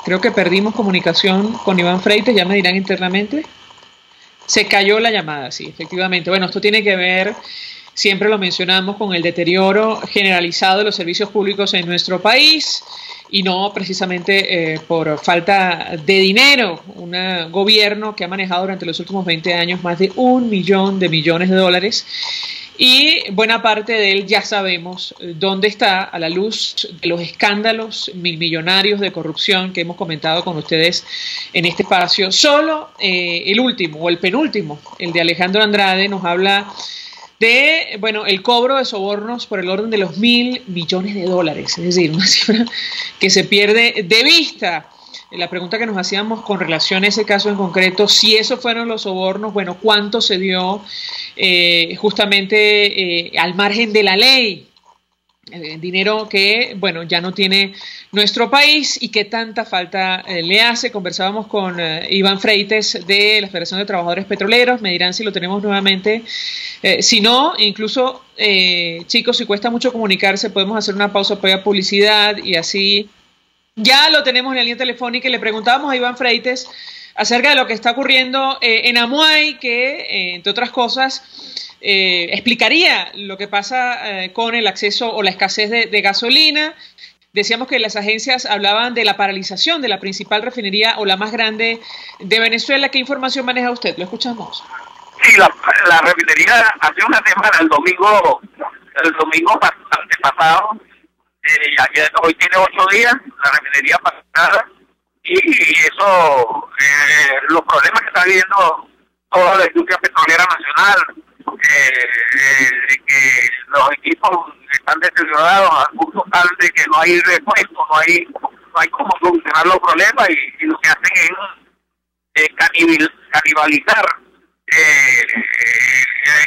Creo que perdimos comunicación con Iván Freites, ya me dirán internamente. Se cayó la llamada, sí, efectivamente. Bueno, esto tiene que ver, siempre lo mencionamos, con el deterioro generalizado de los servicios públicos en nuestro país y no precisamente por falta de dinero. Un gobierno que ha manejado durante los últimos 20 años más de 1 millón de millones de dólares y buena parte de él ya sabemos dónde está, a la luz de los escándalos millonarios de corrupción que hemos comentado con ustedes en este espacio. Solo el último o el penúltimo, el de Alejandro Andrade, nos habla de, bueno, el cobro de sobornos por el orden de los $1.000 millones, es decir, una cifra que se pierde de vista. La pregunta que nos hacíamos con relación a ese caso en concreto, si esos fueron los sobornos, bueno, ¿cuánto se dio justamente al margen de la ley? Dinero que, bueno, ya no tiene nuestro país y que tanta falta le hace. Conversábamos con Iván Freites de la Federación de Trabajadores Petroleros. Me dirán si lo tenemos nuevamente. Si no, incluso, chicos, si cuesta mucho comunicarse, podemos hacer una pausa para publicidad y así. Ya lo tenemos en la línea telefónica y le preguntábamos a Iván Freites acerca de lo que está ocurriendo en Amuay, que, entre otras cosas, explicaría lo que pasa con el acceso o la escasez de gasolina. Decíamos que las agencias hablaban de la paralización de la principal refinería o la más grande de Venezuela. ¿Qué información maneja usted? Lo escuchamos. Sí, la refinería hace una semana, el domingo antepasado, hoy tiene 8 días, la refinería pasada, y eso, los problemas que está viviendo toda la industria petrolera nacional, que los equipos están deteriorados al punto tal de que no hay repuesto, no hay cómo solucionar los problemas, y lo que hacen es canibalizar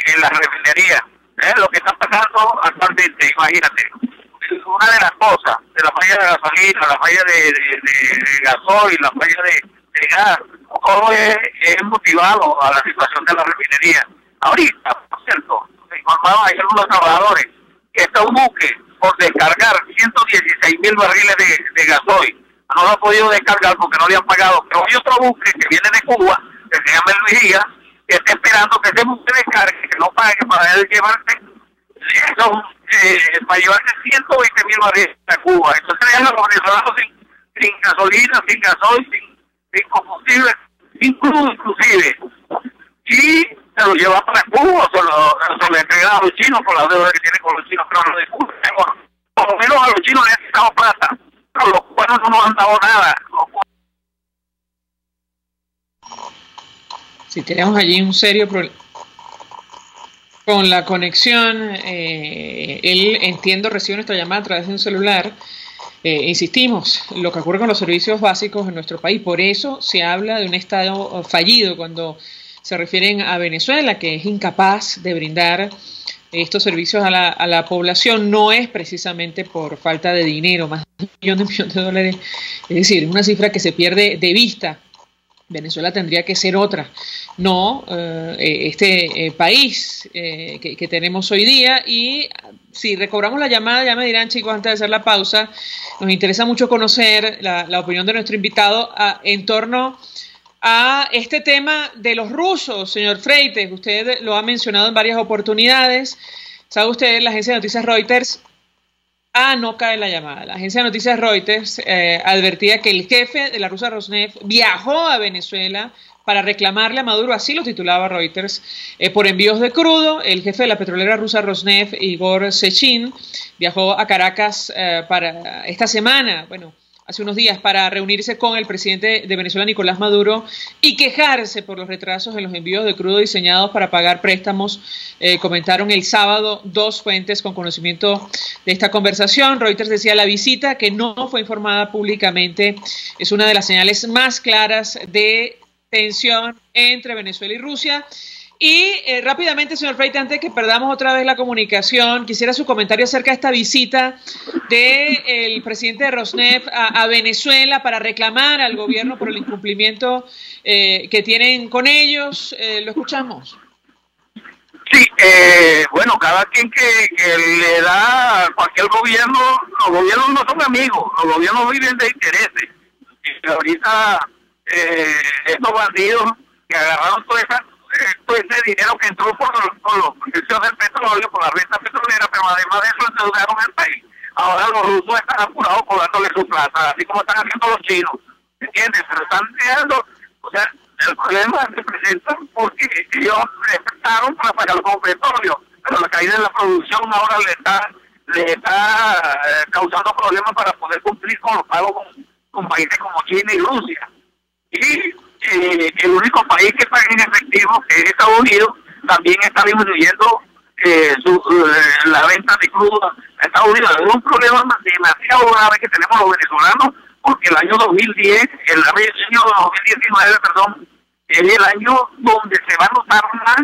en la refinería. Lo que está pasando actualmente, imagínate, una de las cosas, de la falla de gasolina, la falla de gasoil, la falla de gas, todo es motivado a la situación de la refinería. Ahorita, por cierto, se informaban ayer algunos trabajadores que está un buque por descargar 116,000 barriles de gasoil. No lo ha podido descargar porque no le han pagado, pero hay otro buque que viene de Cuba, que se llama El Vigía, que está esperando que ese buque descargue, que no pague para él llevarse eso, para llevarse 120,000 barriles a Cuba. Entonces dejan a los venezolanos sin gasolina, sin gasoil, sin combustible, inclusive. Y se lo lleva para Cuba, se lo entrega a los chinos por la deuda que tiene con los chinos, pero lo de Cuba, por lo menos a los chinos les han quitado plata, pero los cubanos no nos han dado nada. Sí, tenemos allí un serio problema con la conexión. Él, entiendo, recibe nuestra llamada a través de un celular. Insistimos, lo que ocurre con los servicios básicos en nuestro país, por eso se habla de un Estado fallido cuando se refieren a Venezuela, que es incapaz de brindar estos servicios a la población. No es precisamente por falta de dinero, más de $1 millón de dólares, es decir, una cifra que se pierde de vista. Venezuela tendría que ser otra, no este país que tenemos hoy día. Y si recobramos la llamada, ya me dirán, chicos, antes de hacer la pausa, nos interesa mucho conocer la opinión de nuestro invitado en torno a este tema de los rusos, señor Freites. Usted lo ha mencionado en varias oportunidades. ¿Sabe usted, la agencia de noticias Reuters? No cae la llamada. La agencia de noticias Reuters advertía que el jefe de la rusa Rosneft viajó a Venezuela para reclamarle a Maduro, así lo titulaba Reuters, por envíos de crudo. El jefe de la petrolera rusa Rosneft, Igor Sechin, viajó a Caracas para esta semana, hace unos días, para reunirse con el presidente de Venezuela, Nicolás Maduro, y quejarse por los retrasos en los envíos de crudo diseñados para pagar préstamos. Comentaron el sábado 2 fuentes con conocimiento de esta conversación. Reuters decía: la visita, que no fue informada públicamente, es una de las señales más claras de tensión entre Venezuela y Rusia. Y rápidamente, señor Freites, antes de que perdamos otra vez la comunicación, quisiera su comentario acerca de esta visita del presidente de Rosneft a Venezuela para reclamar al gobierno por el incumplimiento que tienen con ellos. Lo escuchamos. Sí, cada quien que le da a cualquier gobierno, los gobiernos no son amigos, los gobiernos viven de intereses. Y ahorita estos bandidos que agarraron todo ese dinero que entró por los precios del petróleo, por la renta petrolera, pero además de eso endeudaron el país. Ahora los rusos están apurados por dándole su plata, así como están haciendo los chinos, ¿entiendes? Se lo están dejando, o sea, el problema se presenta porque ellos prestaron para pagar con petróleo, pero la caída de la producción ahora le está causando problemas para poder cumplir con los pagos con países como China y Rusia. Y el único país que paga en efectivo, que es Estados Unidos, también está disminuyendo la venta de crudo a Estados Unidos. Es un problema demasiado grave que tenemos los venezolanos, porque el año 2010, el año 2019, perdón, es el año donde se va a notar más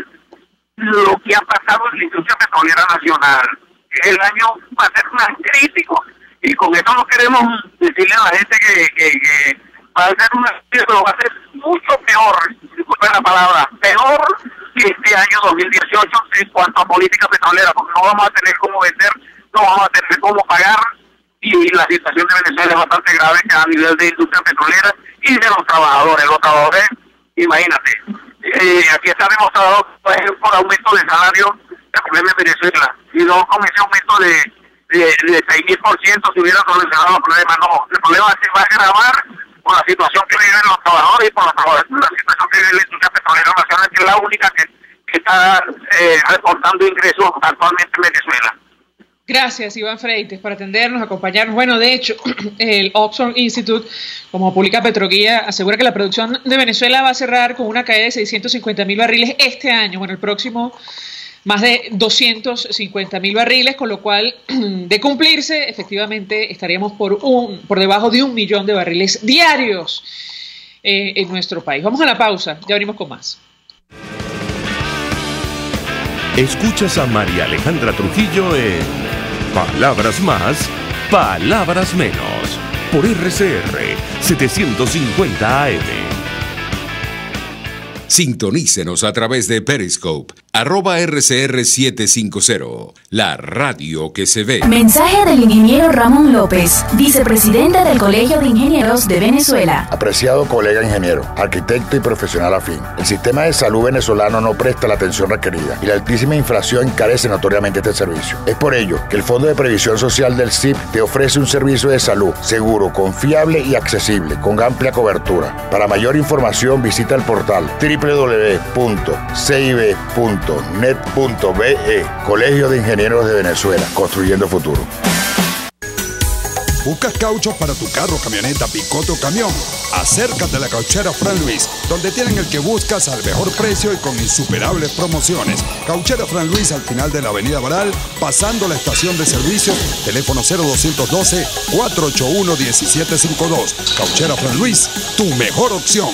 lo que ha pasado en la industria petrolera nacional. El año va a ser más crítico, y con eso no queremos decirle a la gente que va a ser pero va a ser mucho peor, disculpen la palabra, peor que este año 2018 en cuanto a política petrolera, porque no vamos a tener cómo vender, no vamos a tener cómo pagar, y la situación de Venezuela es bastante grave a nivel de industria petrolera y de los trabajadores. Los trabajadores, imagínate, aquí está demostrado por aumento de salario el problema de Venezuela, y no con ese aumento de 6.000% se hubiera solucionado los problemas. No, el problema se va a agravar por la situación que viven los trabajadores y por la situación que vive la industria petrolera nacional, que es la única que está reportando ingresos actualmente en Venezuela. Gracias, Iván Freites, por atendernos, acompañarnos. Bueno, de hecho, el Oxford Institute, como publica Petroguía, asegura que la producción de Venezuela va a cerrar con una caída de 650.000 barriles este año. Bueno, el próximo más de 250.000 barriles, con lo cual, de cumplirse, efectivamente estaríamos por debajo de 1 millón de barriles diarios en nuestro país. Vamos a la pausa, ya venimos con más. Escuchas a María Alejandra Trujillo en Palabras Más, Palabras Menos, por RCR 750 AM. Sintonícenos a través de Periscope, @RCR750, la radio que se ve. Mensaje del ingeniero Ramón López, vicepresidente del Colegio de Ingenieros de Venezuela. Apreciado colega ingeniero, arquitecto y profesional afín, el sistema de salud venezolano no presta la atención requerida y la altísima inflación encarece notoriamente este servicio. Es por ello que el Fondo de Previsión Social del CIP te ofrece un servicio de salud seguro, confiable y accesible, con amplia cobertura. Para mayor información visita el portal www.cib.net.be, Colegio de Ingenieros de Venezuela, construyendo futuro. ¿Buscas cauchos para tu carro, camioneta, picote o camión? Acércate a la Cauchera Fran Luis, donde tienen el que buscas al mejor precio y con insuperables promociones. Cauchera Fran Luis, al final de la avenida Baral, pasando la estación de servicio, teléfono 0212-481-1752. Cauchera Fran Luis, tu mejor opción.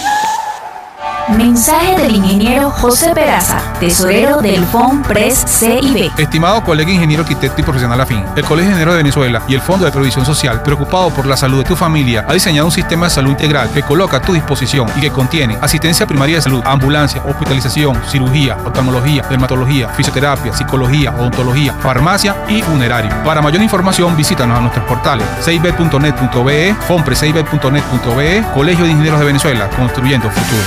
Mensaje del ingeniero José Peraza, tesorero del FONPRES CIB. Estimado colega ingeniero, arquitecto y profesional afín, el Colegio de Ingenieros de Venezuela y el Fondo de Previsión Social, preocupado por la salud de tu familia, ha diseñado un sistema de salud integral que coloca a tu disposición y que contiene asistencia primaria de salud, ambulancia, hospitalización, cirugía, oftalmología, dermatología, fisioterapia, psicología, odontología, farmacia y funerario. Para mayor información, visítanos a nuestros portales cib.net.be, fonprescib.net.be, Colegio de Ingenieros de Venezuela, construyendo futuro.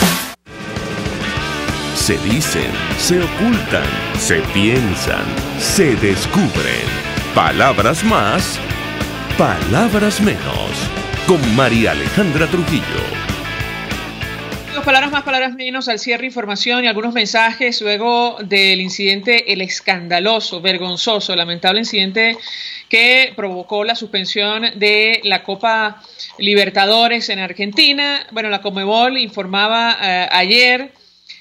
Se dicen, se ocultan, se piensan, se descubren. Palabras más, palabras menos. Con María Alejandra Trujillo. Palabras más, palabras menos, al cierre, información y algunos mensajes luego del incidente, el escandaloso, vergonzoso, lamentable incidente que provocó la suspensión de la Copa Libertadores en Argentina. Bueno, la Conmebol informaba ayer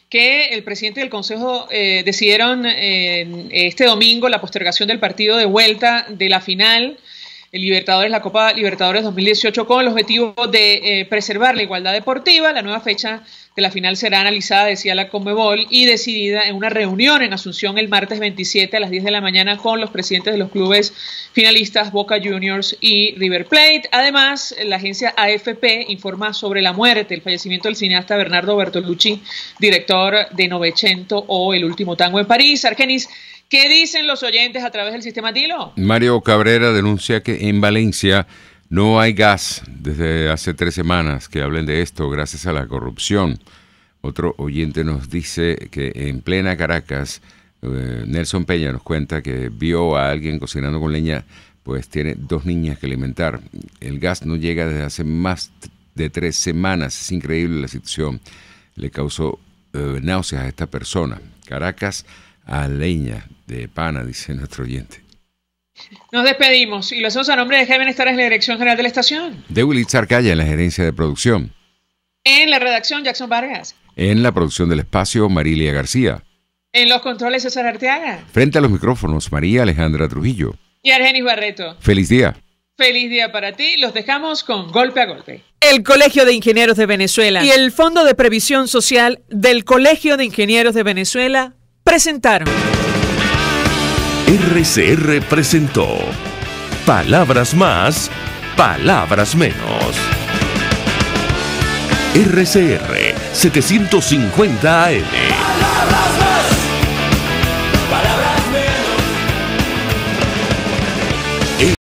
que el presidente del Consejo decidieron este domingo la postergación del partido de vuelta de la final Libertadores, la Copa Libertadores 2018, con el objetivo de preservar la igualdad deportiva. La nueva fecha de la final será analizada, decía la Conmebol, y decidida en una reunión en Asunción el martes 27 a las 10 de la mañana con los presidentes de los clubes finalistas Boca Juniors y River Plate. Además, la agencia AFP informa sobre la muerte, el fallecimiento del cineasta Bernardo Bertolucci, director de Novecento o El último tango en París. Argenis, ¿qué dicen los oyentes a través del sistema Tilo? Mario Cabrera denuncia que en Valencia no hay gas desde hace 3 semanas, que hablen de esto gracias a la corrupción. Otro oyente nos dice que en plena Caracas, Nelson Peña nos cuenta que vio a alguien cocinando con leña, pues tiene 2 niñas que alimentar. El gas no llega desde hace más de 3 semanas. Es increíble la situación. Le causó náuseas a esta persona. Caracas a leña de pana, dice nuestro oyente. Nos despedimos y lo hacemos a nombre de Jaime Estares en la dirección general de la estación. De Willy Zarcaya en la gerencia de producción. En la redacción, Jackson Vargas. En la producción del espacio, Marilia García. En los controles, César Arteaga. Frente a los micrófonos, María Alejandra Trujillo. Y Argenis Barreto. Feliz día. Feliz día para ti. Los dejamos con Golpe a Golpe. El Colegio de Ingenieros de Venezuela y el Fondo de Previsión Social del Colegio de Ingenieros de Venezuela presentaron. RCR presentó Palabras más, palabras menos. RCR 750 AM.